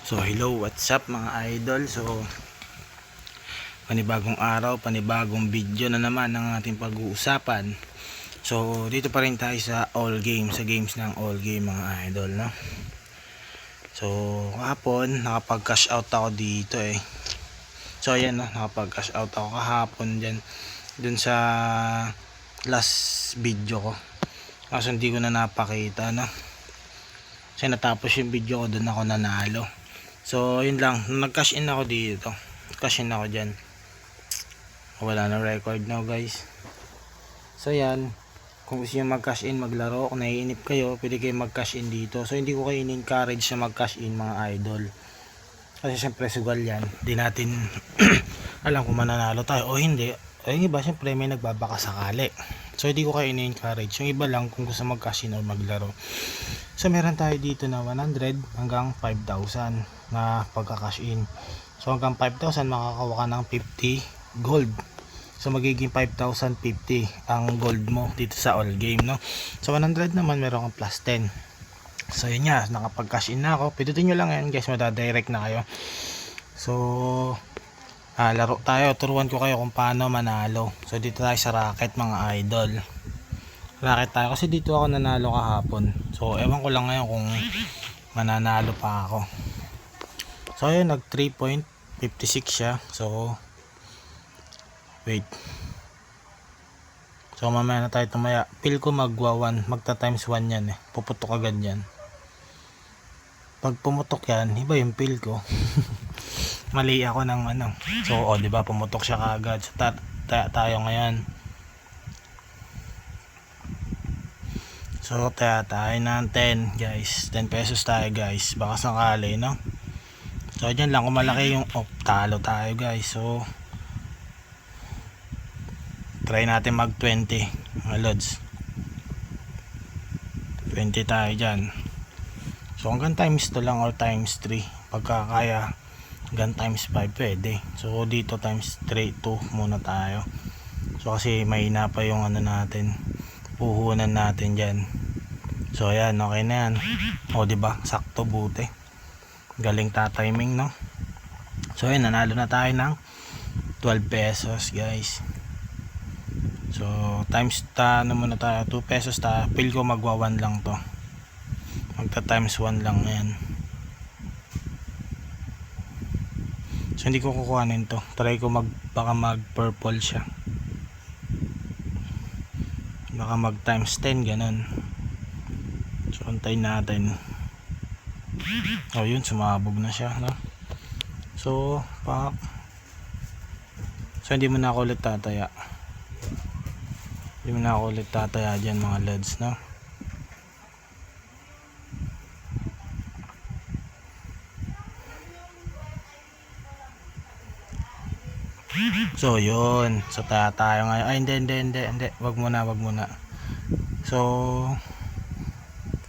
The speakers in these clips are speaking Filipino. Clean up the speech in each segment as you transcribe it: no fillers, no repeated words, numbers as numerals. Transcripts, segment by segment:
So hello, what's up mga idol? So panibagong araw, panibagong video na naman ang ating pag-uusapan. So dito pa rin tayo sa all game, sa games ng all game mga idol, no? So kahapon nakapag-cash out ako dito So ayan, no, nakapag-cash out ako kahapon dun sa last video ko. Kaso hindi ko na napakita, no? Kasi natapos yung video ko, dun ako nanalo. So yun lang, nag-cash in ako dito. Cash in ako dyan. Wala na record now guys. So yan, kung gusto nyo mag-cash in, maglaro, kung naiinip kayo, pwede kayo mag-cash in dito. So hindi ko kayo in-encourage na mag-cash in mga idol. Kasi syempre sugal yan, di natin alam kung mananalo tayo o hindi. Yung iba syempre may nagbabaka sakali. So hindi ko kayo in-encourage. Yung iba lang kung gusto mag-cash in o maglaro. So meron tayo dito na 100 hanggang 5,000 na pagka-cash in. So hanggang 5,000 makakakuha ka ng 50 gold. So magiging 5,050 ang gold mo dito sa all game, no? So 100 naman meron kang plus 10. So yun nga, nakapag-cash in na ako. Pindutin nyo lang yan guys, madadirect na kayo. So laro tayo, turuan ko kayo kung paano manalo. So dito tayo sa racket mga idol. Racket tayo kasi dito ako nanalo kahapon. So ewan ko lang ngayon kung mananalo pa ako. So ayun, nag 3.56 siya. So wait. So mamaya na tayo tumaya. Feel ko magwa 1, magta times 1 yan Puputok agad yan. Pag pumutok yan, iba yung feel ko. Mali ako ng ano. So di ba pumutok siya kaagad. So tayo ngayon. So tayo ng 10 guys. 10 pesos tayo guys. Baka sakali, no? So dyan lang, kung malaki yung talo tayo guys. So try natin mag 20 mga lods. 20 tayo dyan. So hanggang times 2 lang or times 3 pagka kaya. Hanggang times 5 pwede. So dito times 3, 2 muna tayo. So kasi mahina pa yung ano natin, puhunan natin dyan. So ayan, okay na yan. Diba, sakto, buti. Galing timing, no? So ayan, nanalo na tayo ng 12 pesos guys. So times ano muna tayo, 2 pesos tayo. Feel ko magwa 1 lang to. Magta times 1 lang yan. So hindi ko kukuhanin to. Try ko baka mag purple siya. Baka mag times 10 ganun. So antayin natin. Yun, sumabog na siya, no? So hindi mo na ako ulit tataya. Hindi mo na ako ulit tataya dyan mga lods, no? So yun, so tayo ngayon. Ay hindi, wag muna. So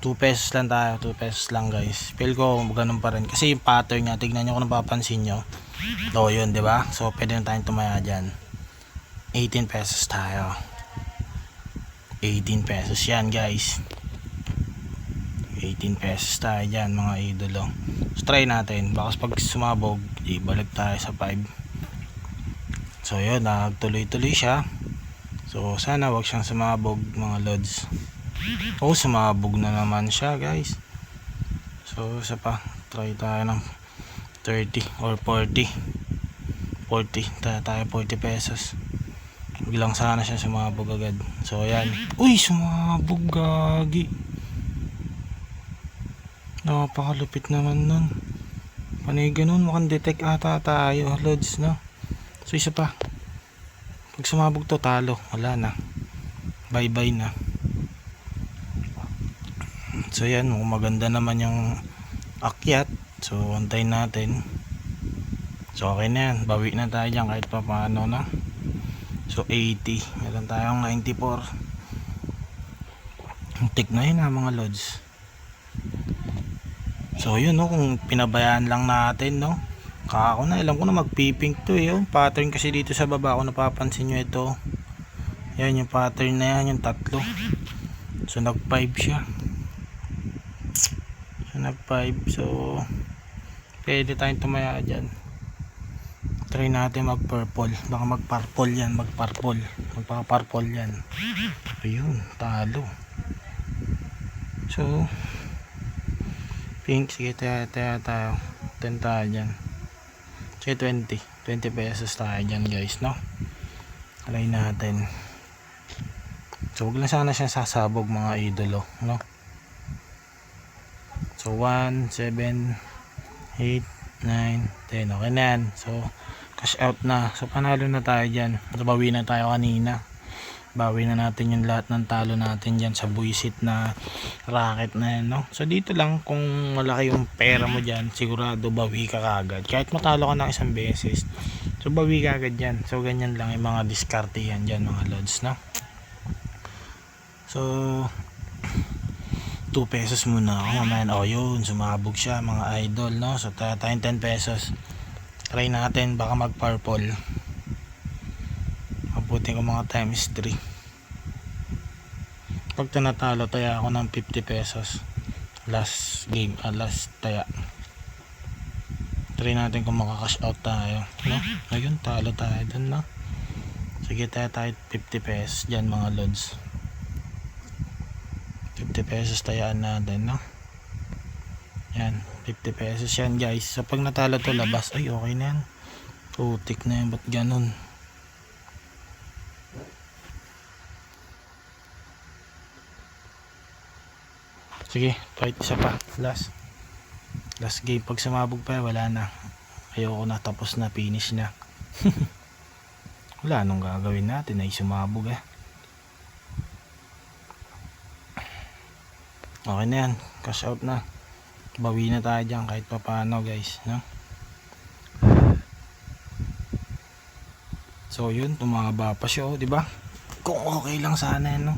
2 pesos lang tayo, 2 pesos lang guys. Feel ko ganun pa rin kasi yung pattern niya, tignan nyo kung napapansin nyo. Yun, di ba? So pwede na tayong tumaya dyan. 18 pesos tayo. 18 pesos yan guys. 18 pesos tayo dyan mga idolo. So try natin, baka pag sumabog ibalik tayo sa 5. So yun, nagtuloy-tuloy siya. So sana wag siyang sumabog mga lods. Sumabog na naman siya guys. So isa pa, try tayo ng 30 or 40. 40 tayo, 40 pesos. Biglang sana siya sumabog agad. So ayan. Uy, sumabog, gagi. Napakalupit naman nun. Panay ganun, mukhang detect ata tayo lods, no? So isa pa, pag sumabog to talo, wala na, bye bye na. So yan, maganda naman yung akyat. So antayin natin. So okay na yan, bawi na tayo dyan kahit pa paano na. So 80, meron tayong 94. Tik na yun mga lods. So yun, no, kung pinabayaan lang natin, no, ako na, alam ko na magpipink to yung pattern kasi dito sa baba ko napapansin nyo ito. Yan yung pattern na yan, yung tatlo. So nag 5 siya. So nag 5, so Pwede tayong tumaya dyan. Try natin mag purple. Baka mag purple yan. Magpaka purple yan. Ayun, talo. So pink, sige tayo 10 tayo dyan. Sige 20 pesos tayo dyan guys, no? Try natin. So wag lang sana siyang sasabog mga idolo, no? So 1, 7, 8, 9, 10. Okay na yan. So cash out na. So panalo na tayo dyan. So bawi na tayo kanina. Bawi na natin yung lahat ng talo natin dyan sa buisit na racket na yan, no? So dito lang kung malaki yung pera mo dyan, sigurado bawi ka kagad. Kahit matalo ka ng isang beses, so bawi ka agad dyan. So ganyan lang yung mga diskarte yan dyan mga lods, no? So 2 pesos muna ako mamaya. O yun, sumabog siya mga idol, no? So tayong 10 pesos. Try natin, baka mag purple. Abutin ko mga times 3. Pag tinatalo taya ako ng 50 pesos last game, last taya. Try natin kung makakash out tayo, no? Ayun, talo tayo dun, no? Sige tayo 50 pesos dyan mga lods. 50 pesos tayaan natin, no? Yan, 50 pesos yan guys. So pag natalo to labas, ay okay na yan. Putik na yan, ba't ganun? Sige, fight isa pa. Last game. Pag sumabog pa, wala na. Ayoko na, tapos na, finish na. Wala nung gagawin natin ay sumabog eh. Okay na yan, cash out na. Bawi na tayo dyan kahit pa paano guys, no? So yun, tumaba pa siya, oh, diba? Kung okay lang sana yan, no?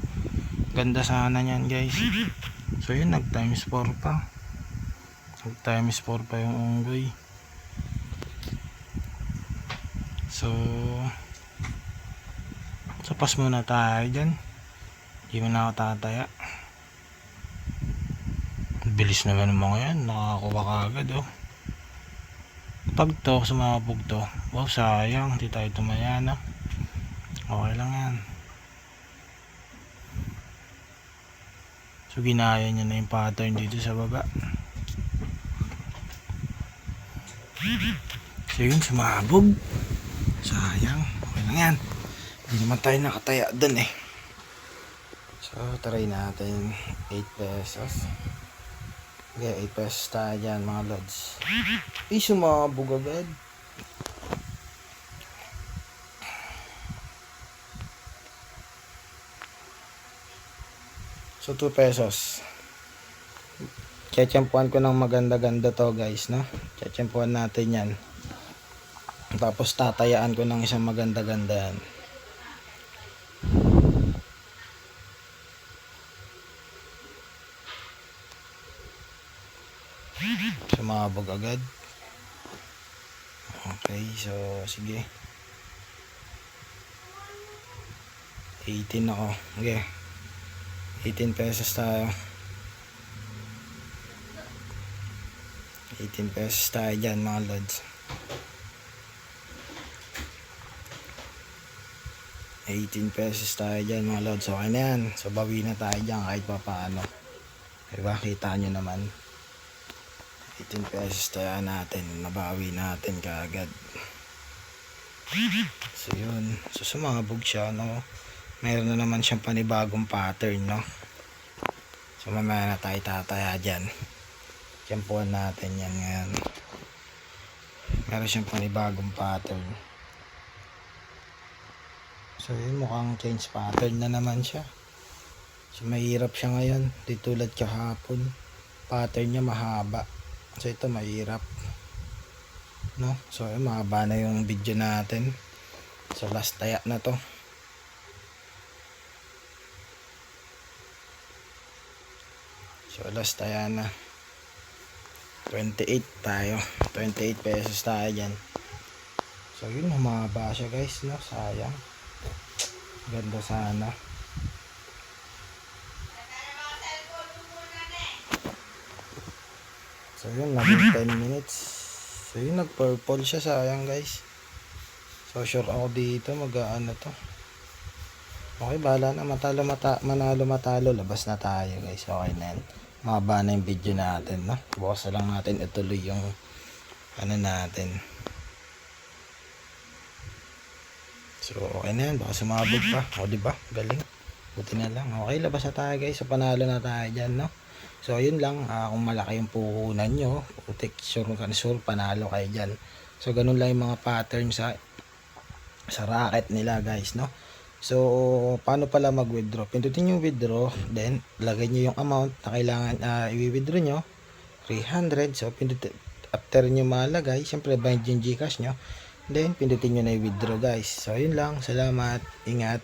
Ganda sana yan guys. So yun, nag times 4 pa. Nag times 4 pa yung unggoy. So pas muna tayo dyan. Hindi mo na ako tataya. Bilis naman ng mga yan. Nakakuha ka agad, oh. Pag to, sumabog to, wow, sayang. Hindi tayo tumaya na. Okay lang yan. So ginaya niya na yung pattern dito sa baba. So yun, sumabog. Sayang. Okay lang yan. Hindi naman tayo nakataya dun eh. So try natin 8 pesos. Okay, 8 pesos tayo dyan mga lods. Sumabog agad. So 2 pesos. Chechampuan ko ng maganda-ganda to guys, no? Chechampuan natin yan. Tapos tatayaan ko ng isang maganda-ganda yan. Sumabog agad. Okay, so sige. 18 ako. Okay. 18 pesos tayo. 18 pesos tayo dyan mga lods. 18 pesos tayo dyan mga lods. Okay na yan. So bawi na tayo dyan kahit pa paano. Diba? Kita nyo naman. 18 pesos tayo natin. Nabawi natin kaagad. So yun. So sumabog siya, no? Meron na naman siyang panibagong pattern, no? So mamaya na tayo tataya dyan. Tiyempuan natin yan ngayon. Meron siyang panibagong pattern. So yun, mukhang change pattern na naman siya. So mahirap siya ngayon. Di tulad kahapon. Pattern niya mahaba. So ito mahirap, no? So yun, mahaba na yung video natin. So last taya na to. So last taya na. 28 tayo. 28 pesos tayo dyan. So yun, humaba siya guys, no? Sayang. Ganda sana. So yun, naging 10 minutes. So yun, nag-purple siya, sayang guys. So sure ako dito mag-aano to. Okay, bahala na, manalo matalo, labas na tayo guys. Okay na yan. Mahaba na yung video natin, no? Bukas na lang natin ituloy yung ano natin. So okay na yan, baka sumabog pa. O diba, galing. Buti na lang. Okay, labas na tayo guys. So panalo na tayo dyan, no? So yun lang, kung malaki yung puhunan nyo, putik, sure panalo kayo dyan. So ganun lang yung mga pattern sa racket nila guys, no? So paano pala mag-withdraw? Pindutin yung withdraw, then lagay nyo yung amount na kailangan i-withdraw nyo, 300. So pindutin, after nyo malagay, syempre bind yung Gcash nyo, then pindutin nyo na i-withdraw guys. So yun lang, salamat, ingat.